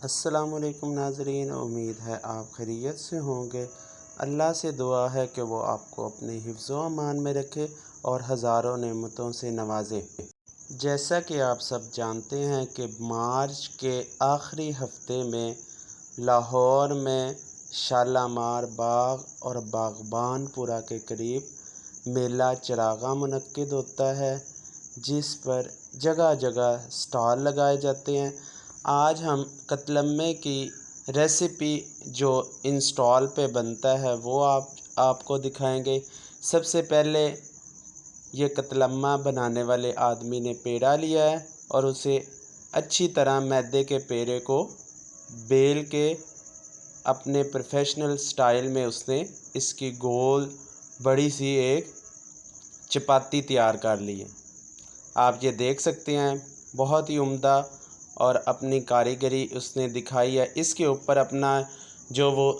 السلام علیکم ناظرین، امید ہے آپ خیریت سے ہوں گے۔ اللہ سے دعا ہے کہ وہ آپ کو اپنے حفظ و امان میں رکھے اور ہزاروں نعمتوں سے نوازے۔ جیسا کہ آپ سب جانتے ہیں کہ مارچ کے آخری ہفتے میں لاہور میں شالامار باغ اور باغبان پورہ کے قریب میلہ چراغاں منعقد ہوتا ہے، جس پر جگہ جگہ سٹال لگائے جاتے ہیں۔ آج ہم قتلمے کی ریسیپی جو ان سٹال پہ بنتا ہے وہ آپ کو دکھائیں گے۔ سب سے پہلے یہ قتلمہ بنانے والے آدمی نے پیڑا لیا ہے اور اسے اچھی طرح میدے کے پیڑے کو بیل کے اپنے پروفیشنل سٹائل میں اس نے اس کی گول بڑی سی ایک چپاتی تیار کر لی ہے۔ آپ یہ دیکھ سکتے ہیں، بہت ہی عمدہ اور اپنی کاریگری اس نے دکھائی ہے۔ اس کے اوپر اپنا جو وہ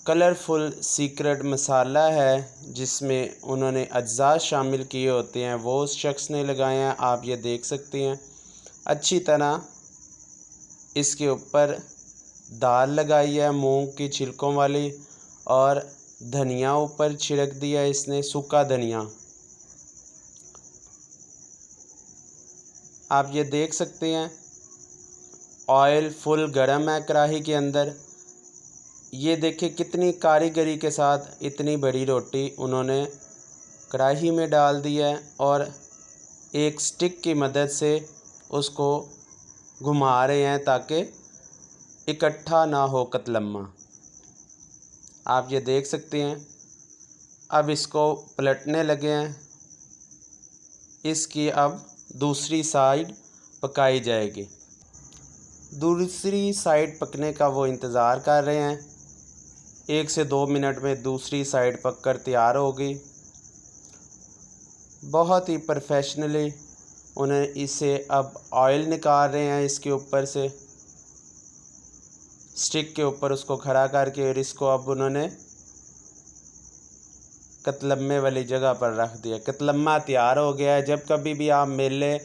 کلرفل سیکرٹ مسالہ ہے جس میں انہوں نے اجزاء شامل کیے ہوتے ہیں وہ اس شخص نے لگائے ہیں، آپ یہ دیکھ سکتے ہیں۔ اچھی طرح اس کے اوپر دال لگائی ہے مونگ کی چھلکوں والی، اور دھنیا اوپر چھڑک دیا اس نے، سوکھا دھنیا۔ آپ یہ دیکھ سکتے ہیں آئل فل گرم ہے کڑاہی کے اندر۔ یہ دیکھیں کتنی کاریگری کے ساتھ اتنی بڑی روٹی انہوں نے کڑاہی میں ڈال دی ہے اور ایک سٹک کی مدد سے اس کو گھما رہے ہیں تاکہ اکٹھا نہ ہو قتلمہ۔ آپ یہ دیکھ سکتے ہیں۔ اب اس کو پلٹنے لگے ہیں، اس کی اب دوسری سائیڈ پکائی جائے گی۔ دوسری سائیڈ پکنے کا وہ انتظار کر رہے ہیں۔ 1 سے 2 منٹ میں دوسری سائیڈ پک کر تیار ہوگی۔ بہت ہی پروفیشنلی انہیں اسے اب آئل نکال رہے ہیں اس کے اوپر سے، سٹک کے اوپر اس کو کھڑا کر کے، اور اس کو اب انہوں نے قتلمے والی جگہ پر رکھ دیا۔ قتلمہ تیار ہو گیا ہے۔ جب کبھی بھی آپ میلے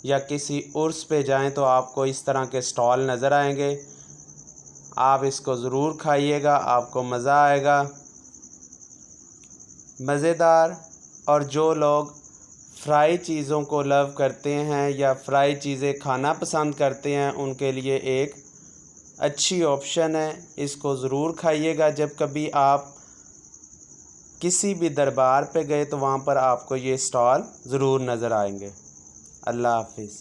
یا کسی عرس پہ جائیں تو آپ کو اس طرح کے سٹال نظر آئیں گے۔ آپ اس کو ضرور کھائیے گا، آپ کو مزہ آئے گا، مزیدار۔ اور جو لوگ فرائی چیزوں کو لو کرتے ہیں یا فرائی چیزیں کھانا پسند کرتے ہیں ان کے لیے ایک اچھی آپشن ہے۔ اس کو ضرور کھائیے گا۔ جب کبھی آپ کسی بھی دربار پہ گئے تو وہاں پر آپ کو یہ سٹال ضرور نظر آئیں گے۔ اللہ حافظ۔